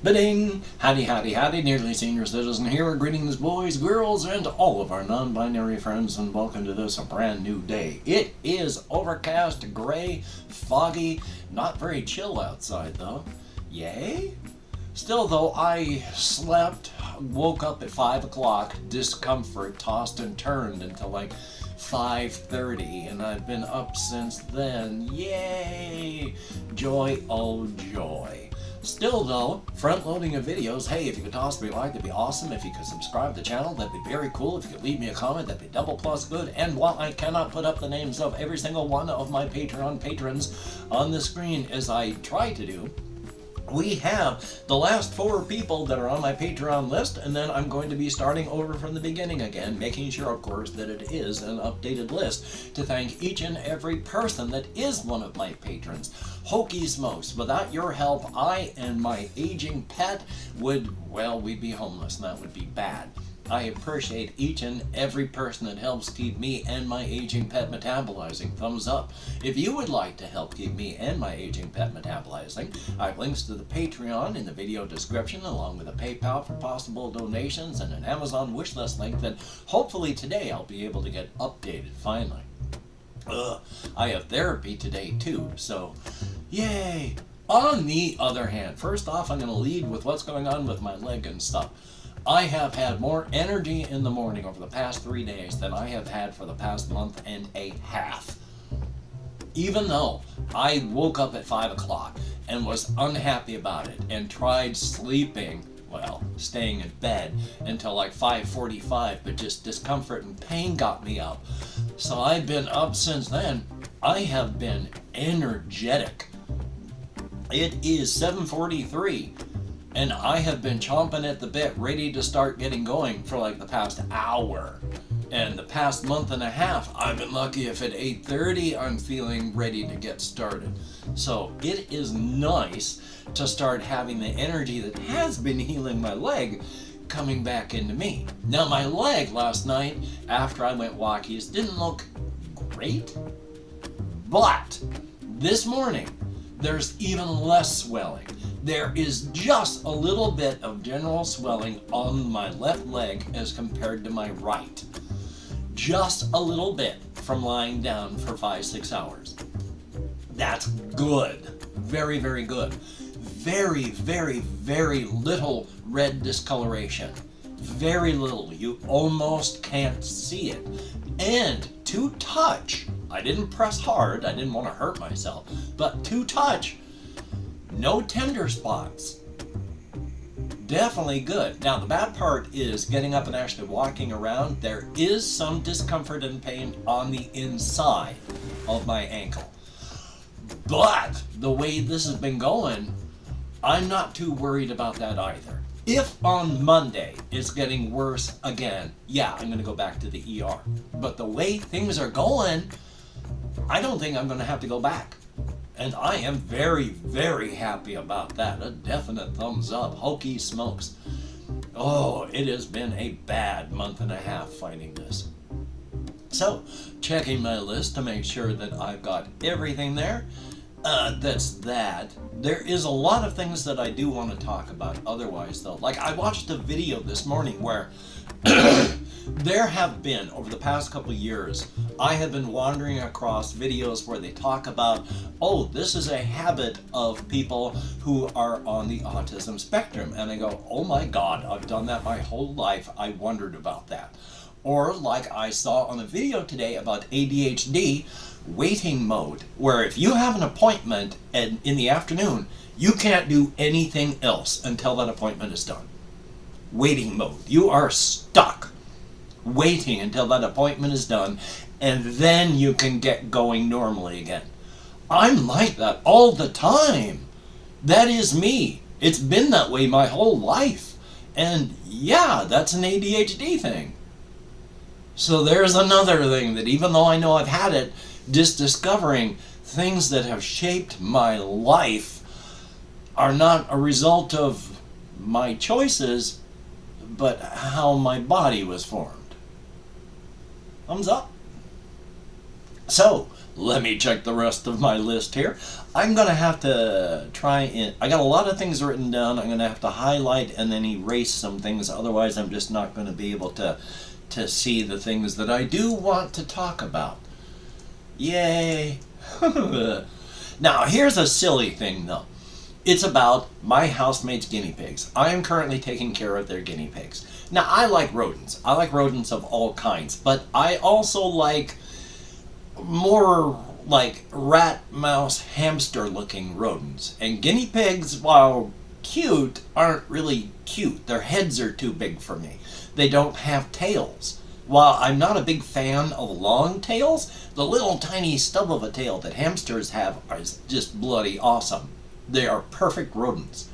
Ba-ding! Howdy, howdy, howdy, nearly senior citizen here. Greetings, boys, girls, and all of our non-binary friends, and welcome to this brand new day. It is overcast, gray, foggy, not very chill outside, though. Yay? Still, though, I slept, woke up at 5 o'clock, discomfort, tossed and turned until like 5:30, and I've been up since then. Yay! Joy, oh joy. Still though, front-loading of videos. Hey, if you could toss me a like, that'd be awesome. If you could subscribe to the channel, that'd be very cool. If you could leave me a comment, that'd be double plus good. And while I cannot put up the names of every single one of my Patreon patrons on the screen as I try to do, we have the last 4 people that are on my Patreon list, and then I'm going to be starting over from the beginning again, making sure, of course, that it is an updated list to thank each and every person that is one of my patrons. Hokey smokes, without your help, I and my aging pet would, well, we'd be homeless, and that would be bad. I appreciate each and every person that helps keep me and my aging pet metabolizing. Thumbs up. If you would like to help keep me and my aging pet metabolizing, I have links to the Patreon in the video description, along with a PayPal for possible donations and an Amazon wishlist link that hopefully today I'll be able to get updated finally. I have therapy today too, so yay! On the other hand, first off, I'm going to lead with what's going on with my leg and stuff. I have had more energy in the morning over the past 3 days than I have had for the past month and a half. Even though I woke up at 5 o'clock and was unhappy about it and tried sleeping, well, staying in bed until like 5:45, but just discomfort and pain got me up. So I've been up since then. I have been energetic. It is 7:43. And I have been chomping at the bit, ready to start getting going for like the past hour. And the past month and a half, I've been lucky if at 8:30 I'm feeling ready to get started. So it is nice to start having the energy that has been healing my leg coming back into me. Now my leg last night, after I went walkies, didn't look great. But this morning, there's even less swelling. There is just a little bit of general swelling on my left leg as compared to my right. Just a little bit from lying down for 5-6 hours. That's good. Very, very good. Very, very, very little red discoloration. Very little. You almost can't see it. And to touch, I didn't press hard, I didn't want to hurt myself, but to touch, no tender spots. Definitely good. Now the bad part is getting up and actually walking around. There is some discomfort and pain on the inside of my ankle. But the way this has been going, I'm not too worried about that either. If on Monday it's getting worse again, yeah, I'm going to go back to the ER. But the way things are going, I don't think I'm going to have to go back. And I am very, very happy about that. A definite thumbs up. Hokey smokes. Oh, it has been a bad month and a half fighting this. So, checking my list to make sure that I've got everything there. That's that. There is a lot of things that I do want to talk about otherwise, though. Like, I watched a video this morning where there have been, over the past couple years, I have been wandering across videos where they talk about, oh, this is a habit of people who are on the autism spectrum. And I go, oh my God, I've done that my whole life. I wondered about that. Or like I saw on a video today about ADHD, waiting mode, where if you have an appointment in the afternoon, you can't do anything else until that appointment is done. Waiting mode. You are stuck waiting until that appointment is done, and then you can get going normally again. I'm like that all the time. That is me. It's been that way my whole life. And yeah, that's an ADHD thing. So there's another thing that even though I know I've had it, just discovering things that have shaped my life are not a result of my choices, but how my body was formed. Thumbs up. So, Let me check the rest of my list here. I'm going to have to try and... I got a lot of things written down. I'm going to have to highlight and then erase some things. Otherwise, I'm just not going to be able to see the things that I do want to talk about. Yay! Now, here's a silly thing, though. It's about my housemates' guinea pigs. I am currently taking care of their guinea pigs. Now, I like rodents. I like rodents of all kinds. But I also like more like rat, mouse, hamster looking rodents. And guinea pigs, while cute, aren't really cute. Their heads are too big for me. They don't have tails. While I'm not a big fan of long tails, the little tiny stub of a tail that hamsters have is just bloody awesome. They are perfect rodents.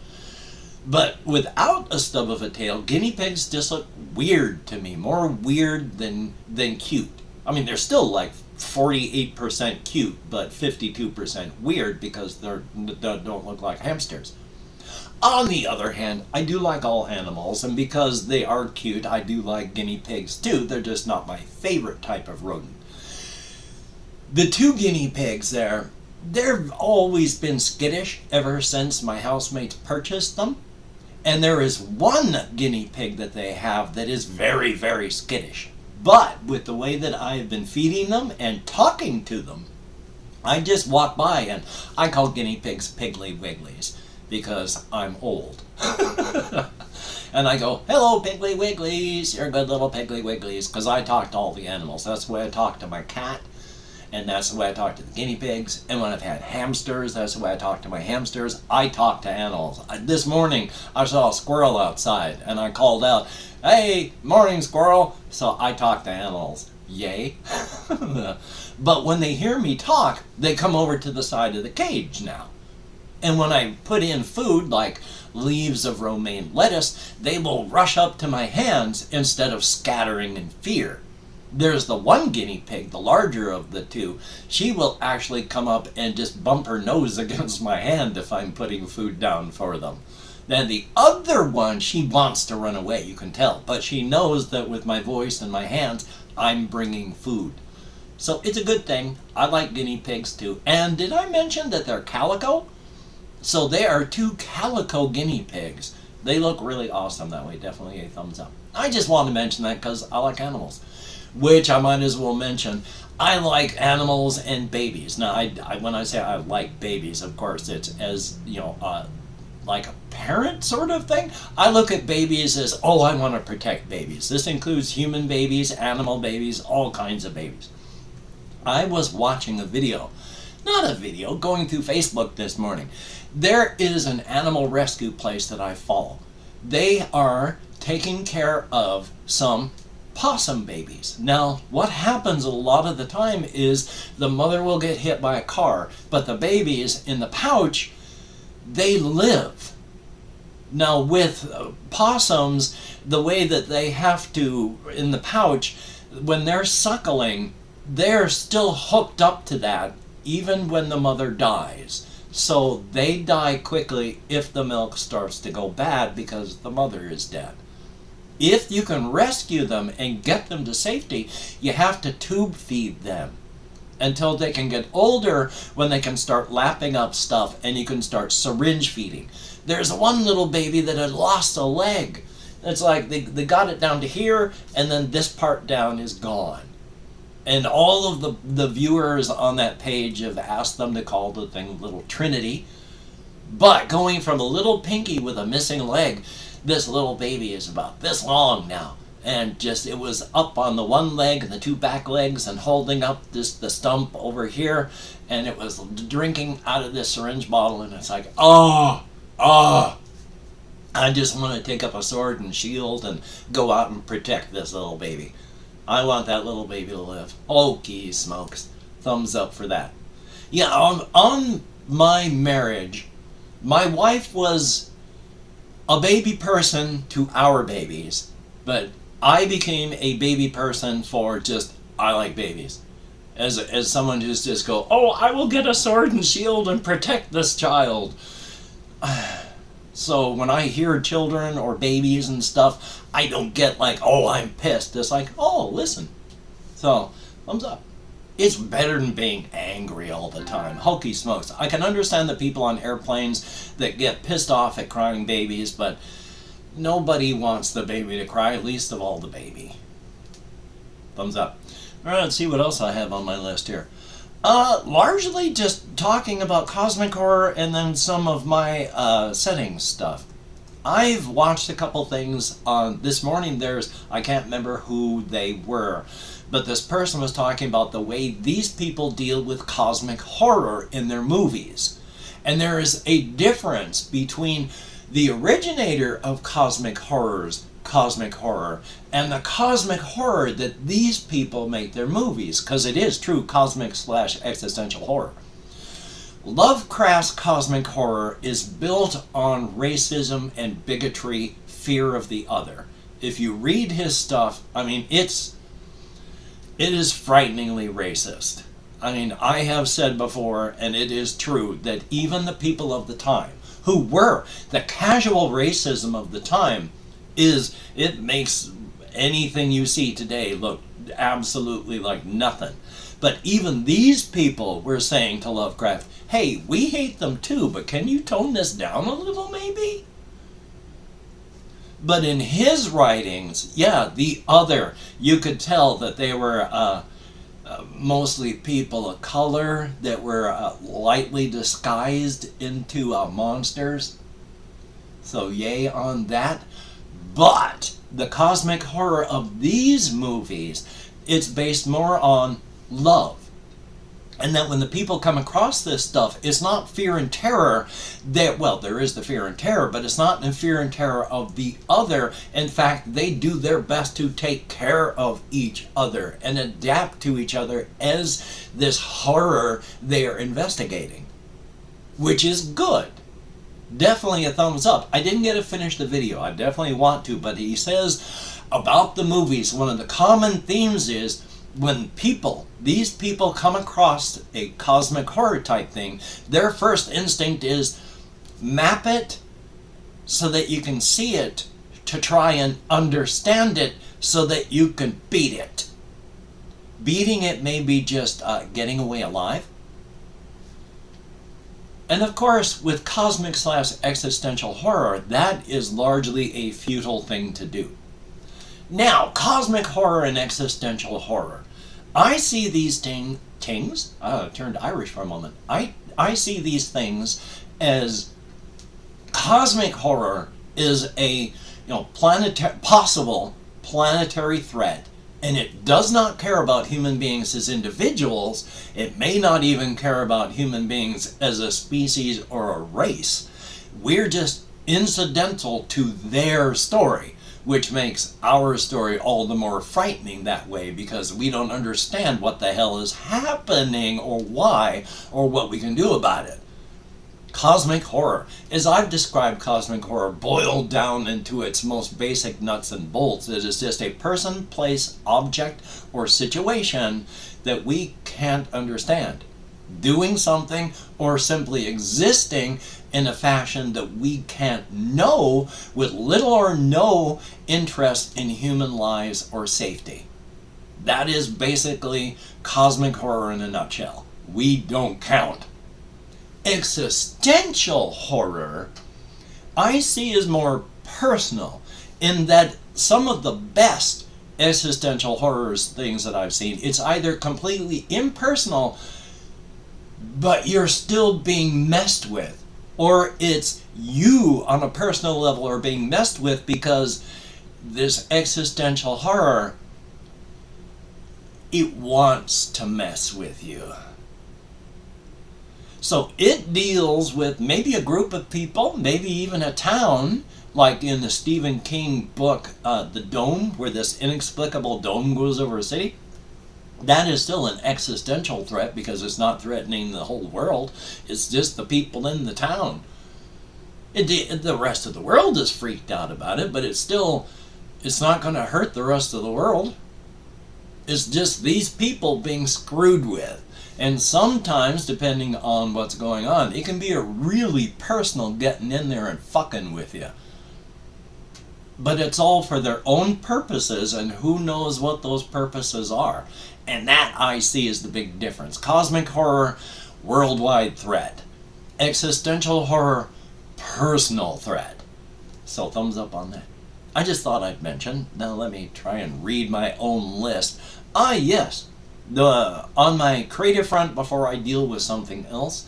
But without a stub of a tail, guinea pigs just look weird to me. More weird than cute. I mean, they're still like 48% cute, but 52% weird because they don't look like hamsters. On the other hand, I do like all animals, and because they are cute, I do like guinea pigs too. They're just not my favorite type of rodent. The two guinea pigs there, they've always been skittish ever since my housemates purchased them. And there is one guinea pig that they have that is very, very skittish. But with the way that I've been feeding them and talking to them, I just walk by and I call guinea pigs Piggly Wigglies because I'm old. And I go, hello Piggly Wigglies, you're good little Piggly Wigglies, because I talk to all the animals. That's the way I talk to my cat, and that's the way I talk to the guinea pigs. And when I've had hamsters, that's the way I talk to my hamsters. I talk to animals. This morning I saw a squirrel outside and I called out, hey, morning squirrel. So I talk to animals. Yay. But when they hear me talk, they come over to the side of the cage now. And when I put in food like leaves of romaine lettuce, they will rush up to my hands instead of scattering in fear. There's the one guinea pig, the larger of the two. She will actually come up and just bump her nose against my hand if I'm putting food down for them. Then the other one, she wants to run away, you can tell. But she knows that with my voice and my hands, I'm bringing food. So it's a good thing. I like guinea pigs too. And did I mention that they're calico? So they are two calico guinea pigs. They look really awesome that way. Definitely a thumbs up. I just wanted to mention that because I like animals. Which I might as well mention, I like animals and babies. Now, when I say I like babies, of course, it's as, like a parent sort of thing. I look at babies as, I want to protect babies. This includes human babies, animal babies, all kinds of babies. I was watching a video, going through Facebook this morning. There is an animal rescue place that I follow. They are taking care of some possum babies. Now, what happens a lot of the time is the mother will get hit by a car, but the babies in the pouch, they live. Now, with possums, the way that they have to, in the pouch, when they're suckling, they're still hooked up to that, even when the mother dies. So they die quickly if the milk starts to go bad because the mother is dead. If you can rescue them and get them to safety, you have to tube feed them until they can get older, when they can start lapping up stuff and you can start syringe feeding. There's one little baby that had lost a leg. It's like they got it down to here and then this part down is gone. And all of the viewers on that page have asked them to call the thing Little Trinity. But going from a little pinky with a missing leg, this little baby is about this long now. And it was up on the one leg and the two back legs and holding up the stump over here. And it was drinking out of this syringe bottle. And it's like, I just want to take up a sword and shield and go out and protect this little baby. I want that little baby to live. Holy smokes. Thumbs up for that. Yeah, on my marriage, my wife was a baby person to our babies, but I became a baby person for I like babies. As someone who's just go, I will get a sword and shield and protect this child. So when I hear children or babies and stuff, I don't get like, I'm pissed. It's like, listen. So, thumbs up. It's better than being angry all the time. Hokey smokes. I can understand the people on airplanes that get pissed off at crying babies, but nobody wants the baby to cry, least of all the baby. Thumbs up. All right, let's see what else I have on my list here. Largely just talking about cosmic horror and then some of my settings stuff. I've watched a couple things on this morning. I can't remember who they were, but this person was talking about the way these people deal with cosmic horror in their movies. And there is a difference between the originator of cosmic horror, and the cosmic horror that these people make their movies, because it is true cosmic/existential horror. Lovecraft's cosmic horror is built on racism and bigotry, fear of the other. If you read his stuff, I mean, it is frighteningly racist. I mean, I have said before, and it is true, that even the people of the time, who were the casual racism of the time, it makes anything you see today look absolutely like nothing. But even these people were saying to Lovecraft, hey, we hate them too, but can you tone this down a little maybe? But in his writings, yeah, the other, you could tell that they were mostly people of color that were lightly disguised into monsters. So yay on that. But the cosmic horror of these movies, it's based more on love. And that when the people come across this stuff, it's not fear and terror. There is the fear and terror, but it's not the fear and terror of the other. In fact, they do their best to take care of each other and adapt to each other as this horror they are investigating, which is good. Definitely a thumbs up. I didn't get to finish the video. I definitely want to, but he says about the movies, one of the common themes is when these people come across a cosmic horror type thing, their first instinct is map it so that you can see it, to try and understand it so that you can beat it. Beating it may be just getting away alive. And of course, with cosmic/existential horror, that is largely a futile thing to do. Now, cosmic horror and existential horror. I see these things, turned Irish for a moment. I see these things as cosmic horror is a possible planetary threat, and it does not care about human beings as individuals. It may not even care about human beings as a species or a race. We're just incidental to their story, which makes our story all the more frightening that way, because we don't understand what the hell is happening or why or what we can do about it. Cosmic horror, as I've described cosmic horror boiled down into its most basic nuts and bolts, it is just a person, place, object, or situation that we can't understand, doing something or simply existing in a fashion that we can't know, with little or no interest in human lives or safety. That is basically cosmic horror in a nutshell. We don't count. Existential horror I see as more personal, in that some of the best existential horrors things that I've seen, it's either completely impersonal, but you're still being messed with, or it's you on a personal level are being messed with, because this existential horror, it wants to mess with you. So it deals with maybe a group of people, maybe even a town, like in the Stephen King book, The Dome, where this inexplicable dome goes over a city. That is still an existential threat, because it's not threatening the whole world. It's just the people in the town. The rest of the world is freaked out about it, but it's not going to hurt the rest of the world. It's just these people being screwed with. And sometimes, depending on what's going on, it can be a really personal getting in there and fucking with you. but it's all for their own purposes, and who knows what those purposes are. And that I see is the big difference. Cosmic horror, worldwide threat. Existential horror, personal threat. So thumbs up on that. I just thought I'd mention. Now let me try and read my own list. Yes. On my creative front, before I deal with something else,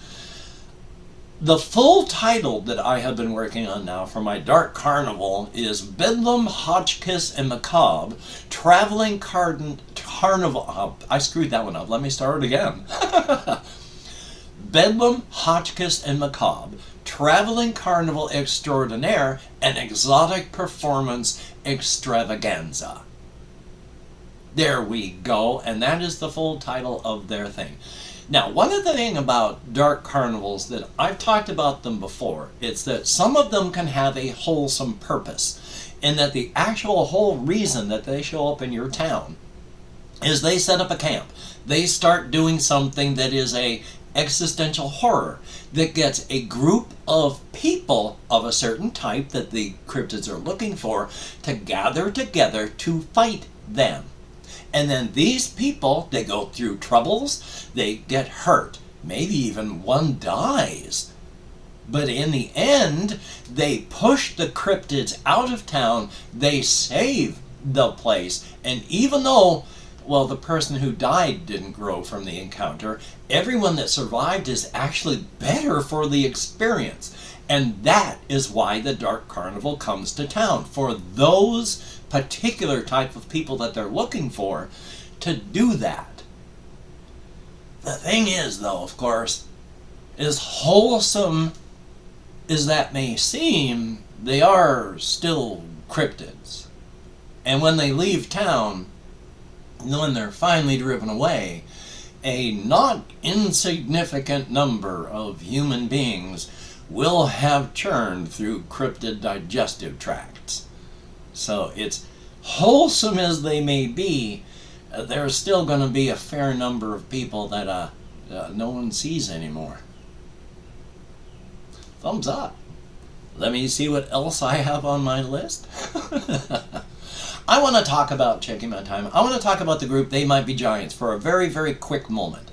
the full title that I have been working on now for my Dark Carnival is Bedlam, Hotchkiss, and Macabre, Traveling Carnival. I screwed that one up. Let me start it again. Bedlam, Hotchkiss, and Macabre, Traveling Carnival Extraordinaire, and Exotic Performance Extravaganza. There we go, and that is the full title of their thing. Now, one of the things about Dark Carnivals that I've talked about them before, it's that some of them can have a wholesome purpose, and that the actual whole reason that they show up in your town is they set up a camp. They start doing something that is a existential horror that gets a group of people of a certain type that the cryptids are looking for to gather together to fight them. And then these people, they go through troubles, they get hurt, maybe even one dies. But in the end, they push the cryptids out of town, they save the place, and even though, well, the person who died didn't grow from the encounter, everyone that survived is actually better for the experience. And that is why the Dark Carnival comes to town, for those particular type of people that they're looking for to do that. The thing is, though, of course, as wholesome as that may seem, they are still cryptids. And when they leave town, when they're finally driven away, a not insignificant number of human beings will have churned through cryptid digestive tracts. So it's wholesome as they may be, there's still going to be a fair number of people that no one sees anymore. Thumbs up. Let me see what else I have on my list. I want to talk about, checking my time, I want to talk about the group They Might Be Giants for a very, very quick moment.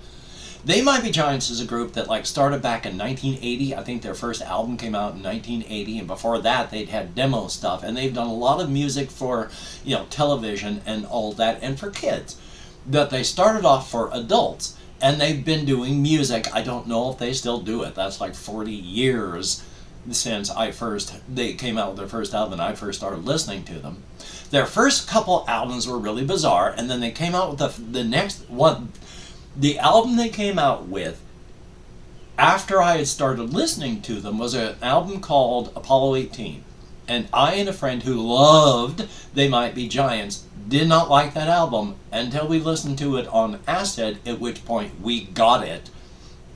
They Might Be Giants is a group that started back in 1980. I think their first album came out in 1980, and before that they'd had demo stuff, and they've done a lot of music for, television and all that, and for kids. That they started off for adults, and they've been doing music. I don't know if they still do it. That's like 40 years since they came out with their first album and I first started listening to them. Their first couple albums were really bizarre, and then they came out with the next one. The album they came out with after I had started listening to them was an album called Apollo 18. And I and a friend who loved They Might Be Giants did not like that album until we listened to it on acid, at which point we got it,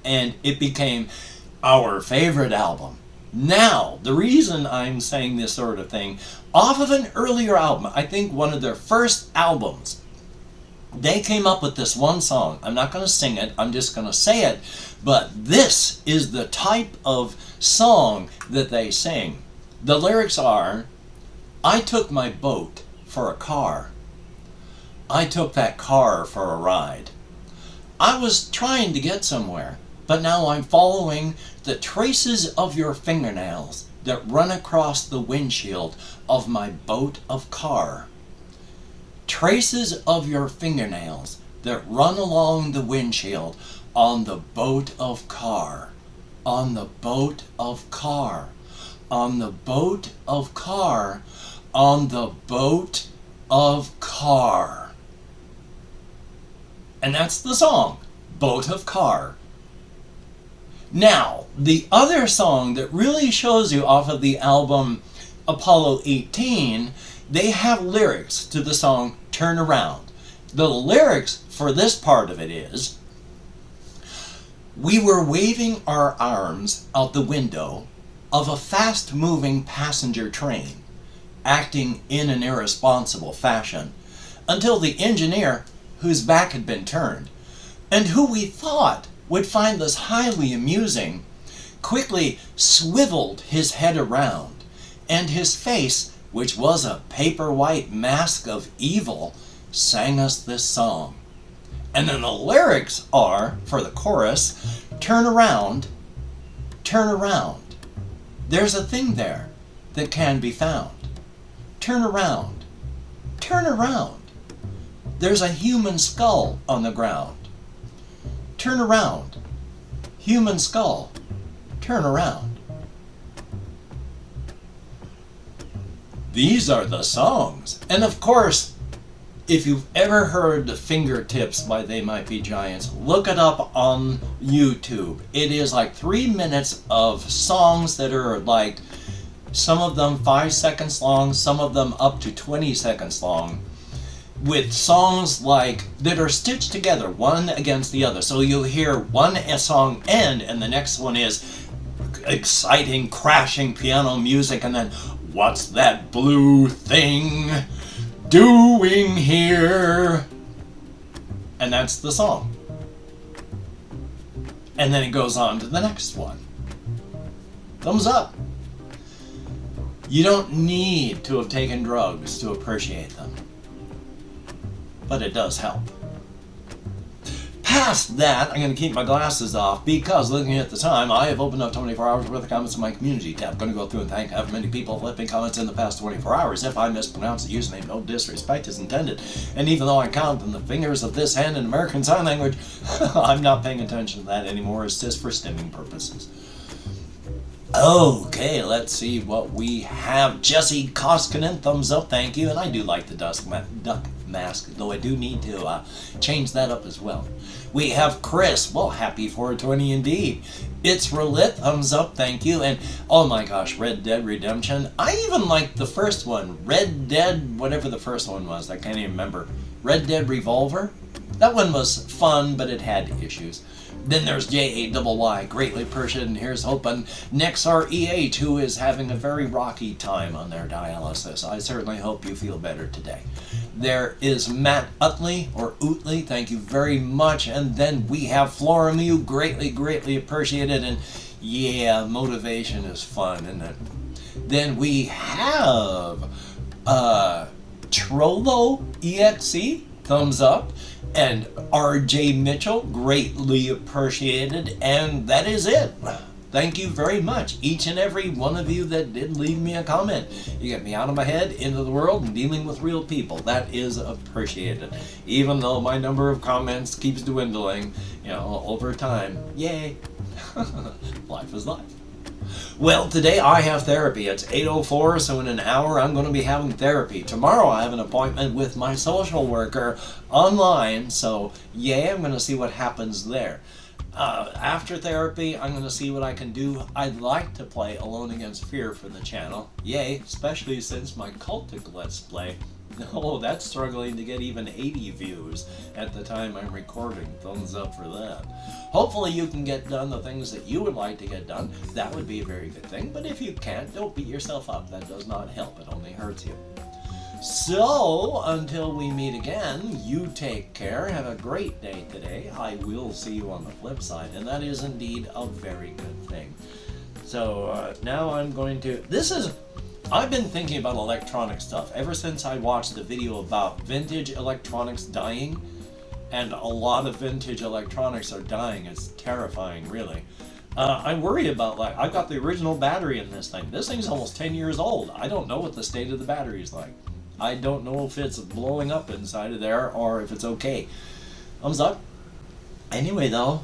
and it became our favorite album. Now, the reason I'm saying this sort of thing, off of an earlier album, I think one of their first albums, they came up with this one song. I'm not going to sing it, I'm just going to say it, but this is the type of song that they sing. The lyrics are, I took my boat for a car. I took that car for a ride. I was trying to get somewhere, but now I'm following the traces of your fingernails that run across the windshield of my boat of car. Traces of your fingernails that run along the windshield on the boat of car. On the boat of car. On the boat of car. On the boat of car. And that's the song, Boat of Car. Now, the other song that really shows you off of the album Apollo 18, they have lyrics to the song Turn Around. The lyrics for this part of it is, we were waving our arms out the window of a fast-moving passenger train, acting in an irresponsible fashion, until the engineer, whose back had been turned, and who we thought would find this highly amusing, quickly swiveled his head around, and his face which was a paper-white mask of evil, sang us this song. And then the lyrics are, for the chorus, turn around, turn around. There's a thing there that can be found. Turn around, turn around. There's a human skull on the ground. Turn around, human skull, turn around. These are the songs. And of course, if you've ever heard Fingertips by They Might Be Giants, look it up on YouTube. It is like 3 minutes of songs that are like, some of them 5 seconds long, some of them up to 20 seconds long, with songs like that are stitched together one against the other. So you'll hear one song end and the next one is exciting crashing piano music, and then what's that blue thing doing here? And that's the song. And then it goes on to the next one. Thumbs up. You don't need to have taken drugs to appreciate them, but it does help. Past that, I'm going to keep my glasses off because looking at the time, I have opened up 24 hours worth of comments in my community tab. I'm going to go through and thank however many people have left me comments in the past 24 hours. If I mispronounce the username, no disrespect is intended. And even though I count on the fingers of this hand in American Sign Language, I'm not paying attention to that anymore. It's just for stimming purposes. Okay, let's see what we have. Jesse Koskinen, thumbs up, thank you. And I do like the duck mask, though I do need to change that up as well. We have Chris, well, happy 420 indeed. It's Relit, thumbs up, thank you. And oh my gosh, Red Dead Redemption. I even liked the first one, Red Dead, whatever the first one was, I can't even remember. Red Dead Revolver? That one was fun, but it had issues. Then there's J-A-Y-Y, greatly appreciated, and here's hoping Nexar EH, who is having a very rocky time on their dialysis. I certainly hope you feel better today. There is Matt Utley, or Utley, thank you very much. And then we have Florimu, greatly appreciated, and yeah, motivation is fun, isn't it? Then we have Trollo EXE, thumbs up. And RJ Mitchell, greatly appreciated. And that is it. Thank you very much, each and every one of you that did leave me a comment. You get me out of my head, into the world, and dealing with real people. That is appreciated. Even though my number of comments keeps dwindling, over time. Yay. Life is life. Well, today I have therapy. It's 8:04, so in an hour I'm going to be having therapy. Tomorrow I have an appointment with my social worker online, so yay, I'm going to see what happens there. After therapy, I'm going to see what I can do. I'd like to play Alone Against Fear for the channel. Yay, especially since my cultic Let's Play, oh, that's struggling to get even 80 views at the time I'm recording. Thumbs up for that. Hopefully you can get done the things that you would like to get done. That would be a very good thing. But if you can't, don't beat yourself up. That does not help. It only hurts you. So, until we meet again, you take care. Have a great day today. I will see you on the flip side. And that is indeed a very good thing. So, now I'm going to... I've been thinking about electronic stuff ever since I watched the video about vintage electronics dying, and a lot of vintage electronics are dying. It's terrifying, really. I worry about, like, I've got the original battery in this thing. This thing's almost 10 years old. I don't know what the state of the battery is like. I don't know if it's blowing up inside of there or if it's okay. Thumbs up. Anyway, though,